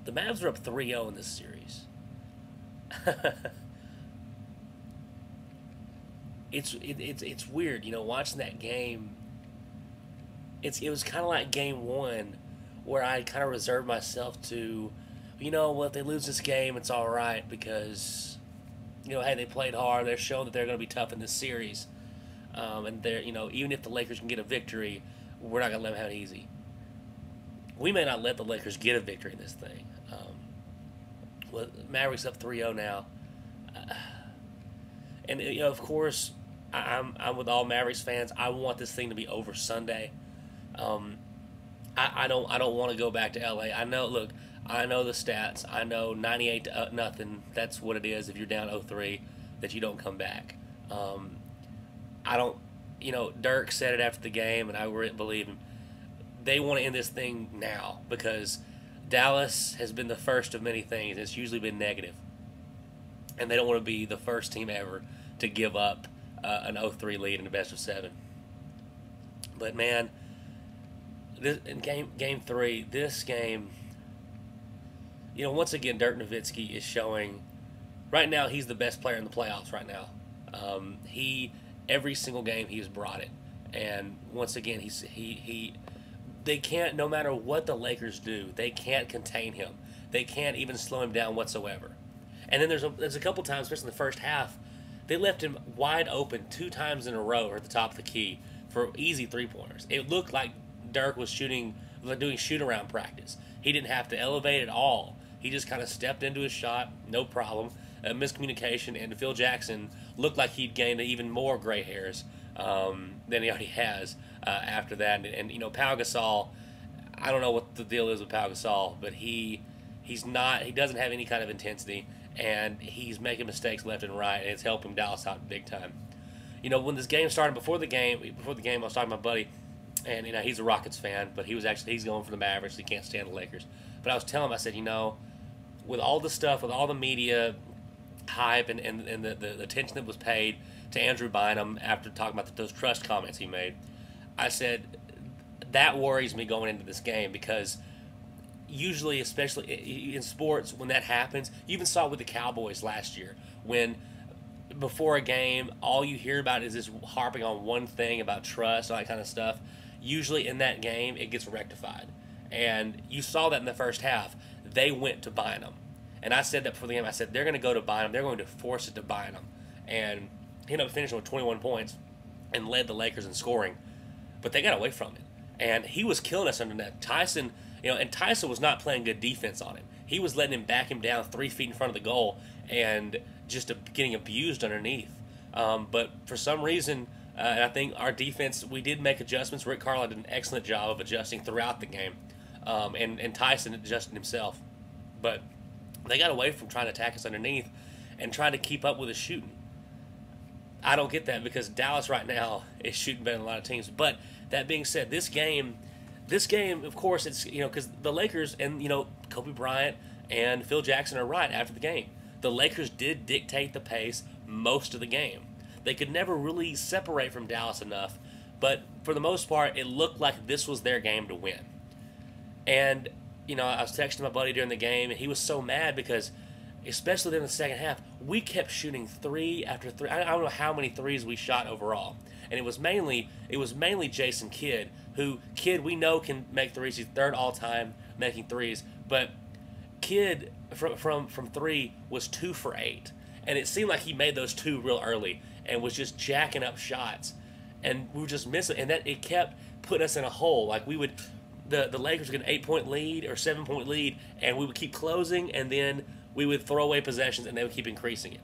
The Mavs are up 3-0 in this series. It's weird, watching that game. It was kind of like game one, where I kind of reserved myself to, well, if they lose this game, it's all right because, hey, they played hard. They're showing that they're going to be tough in this series, and they're, even if the Lakers can get a victory, we're not going to let them have it easy. We may not let the Lakers get a victory in this thing. Well, Mavericks up 3-0 now. And of course, I'm with all Mavericks fans. I want this thing to be over Sunday. I don't want to go back to LA. I know. Look, I know the stats. I know 98 to nothing. That's what it is. If you're down 0-3, that you don't come back. I don't. Dirk said it after the game, and I really believe him. They want to end this thing now because Dallas has been the first of many things. It's usually been negative, and they don't want to be the first team ever to give up an 0-3 lead in the best of 7. But man, in game 3, this game, once again, Dirk Nowitzki is showing. Right now, he's the best player in the playoffs. Right now, every single game he's brought it, and once again, they can't, no matter what the Lakers do, they can't contain him. They can't even slow him down whatsoever. And then there's a couple times, especially in the first half, they left him wide open 2 times in a row at the top of the key for easy 3-pointers. It looked like Dirk was doing shoot-around practice. He didn't have to elevate at all. He just kind of stepped into his shot, no problem. Miscommunication, and Phil Jackson looked like he'd gained even more gray hairs than he already has after that. And Pau Gasol, I don't know what the deal is with Pau Gasol, but he doesn't have any kind of intensity, and he's making mistakes left and right, and it's helping Dallas out big time. When this game started, before the game, I was talking to my buddy, and he's a Rockets fan, but he's going for the Mavericks. He can't stand the Lakers. But I was telling him, I said, with all the stuff, with all the media hype and the attention that was paid to Andrew Bynum after talking about those trust comments he made, I said, that worries me going into this game because usually, especially in sports, when that happens, you even saw it with the Cowboys last year, when before a game, all you hear about is this harping on one thing about trust, all that kind of stuff. Usually in that game, it gets rectified. And you saw that in the first half. They went to Bynum. And I said that before the game. I said, they're going to go to Bynum. They're going to force it to Bynum. And he ended up finishing with 21 points and led the Lakers in scoring. But they got away from it. And he was killing us under that. Tyson, and Tyson was not playing good defense on him. He was letting him back him down 3 feet in front of the goal and just getting abused underneath. But for some reason, and I think our defense, we did make adjustments. Rick Carlisle did an excellent job of adjusting throughout the game. And Tyson adjusted himself. But they got away from trying to attack us underneath and trying to keep up with the shooting. I don't get that because Dallas right now is shooting better than a lot of teams. But that being said, this game, of course, it's, because the Lakers and, Kobe Bryant and Phil Jackson are right after the game. The Lakers did dictate the pace most of the game. They could never really separate from Dallas enough, but for the most part, it looked like this was their game to win. And, I was texting my buddy during the game, and he was so mad because, especially in the second half, we kept shooting 3 after 3. I don't know how many threes we shot overall. And it was mainly Jason Kidd, who we know can make threes. He's 3rd all time making threes, but Kidd from 3 was 2 for 8, and it seemed like he made those 2 real early and was just jacking up shots, and we were just missing, and that it kept putting us in a hole. Like the Lakers would get an 8-point lead or 7-point lead, and we would keep closing, and then we would throw away possessions, and they would keep increasing it.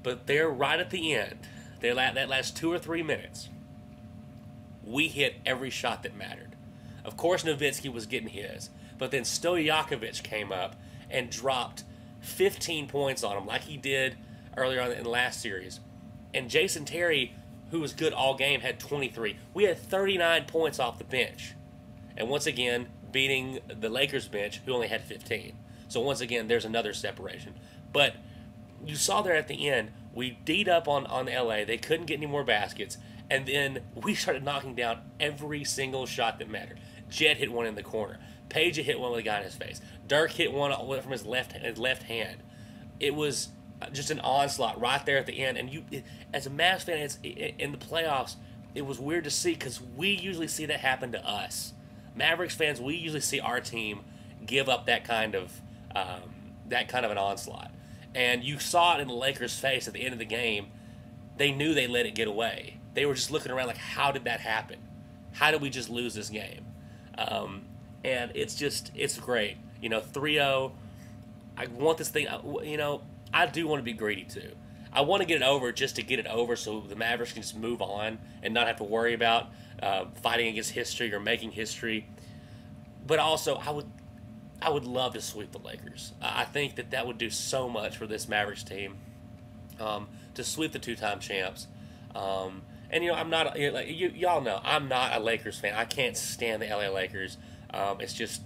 But there, right at the end, that last 2 or 3 minutes, we hit every shot that mattered. Of course, Nowitzki was getting his, but then Stojakovic came up and dropped 15 points on him like he did earlier on in the last series. And Jason Terry, who was good all game, had 23. We had 39 points off the bench. And once again, beating the Lakers bench, who only had 15. So once again, there's another separation. But you saw there at the end, we D'd up on LA. They couldn't get any more baskets. And then we started knocking down every single shot that mattered. Jet hit one in the corner. Page hit one with a guy in his face. Dirk hit one from his left hand. It was just an onslaught right there at the end. And as a Mavs fan, in the playoffs, it was weird to see because we usually see that happen to us. Mavericks fans, we usually see our team give up that kind of an onslaught. And you saw it in the Lakers' face at the end of the game. They knew they let it get away. They were just looking around like, how did that happen? How did we just lose this game? And it's great. 3-0. I want this thing, I do want to be greedy too. I want to get it over just to get it over so the Mavericks can just move on and not have to worry about fighting against history or making history. But also, I would love to sweep the Lakers. I think that would do so much for this Mavericks team to sweep the two-time champs. And I'm not y'all know I'm not a Lakers fan. I can't stand the LA Lakers. It's just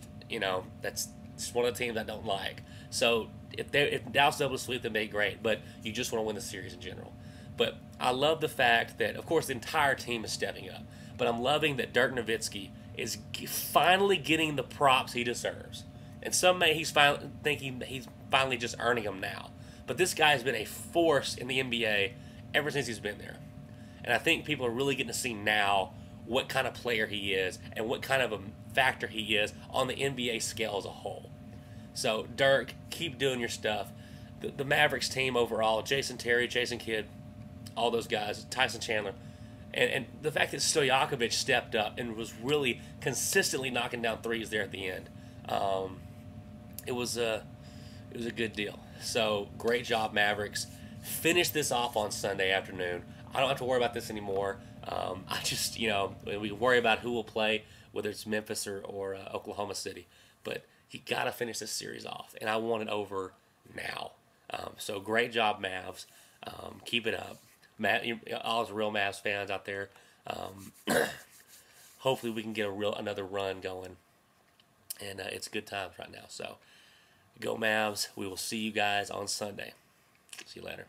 that's just one of the teams I don't like. So if Dallas is able to sweep them, they'd be great. But you just want to win the series in general. But I love the fact that, of course, the entire team is stepping up. But I'm loving that Dirk Nowitzki is finally getting the props he deserves. And some may he's thinking he's finally just earning them now. But this guy has been a force in the NBA ever since he's been there. And I think people are really getting to see now what kind of player he is and what kind of a factor he is on the NBA scale as a whole. So, Dirk, keep doing your stuff. The Mavericks team overall, Jason Terry, Jason Kidd, all those guys, Tyson Chandler, and the fact that Stojakovic stepped up and was really consistently knocking down threes there at the end. It was a good deal. So, great job, Mavericks. Finish this off on Sunday afternoon. I don't have to worry about this anymore. I just, we can worry about who will play, whether it's Memphis or Oklahoma City. But you got to finish this series off, and I want it over now. So great job, Mavs. Keep it up. All the real Mavs fans out there. Hopefully we can get another run going. And it's good times right now. So go Mavs. We will see you guys on Sunday. See you later.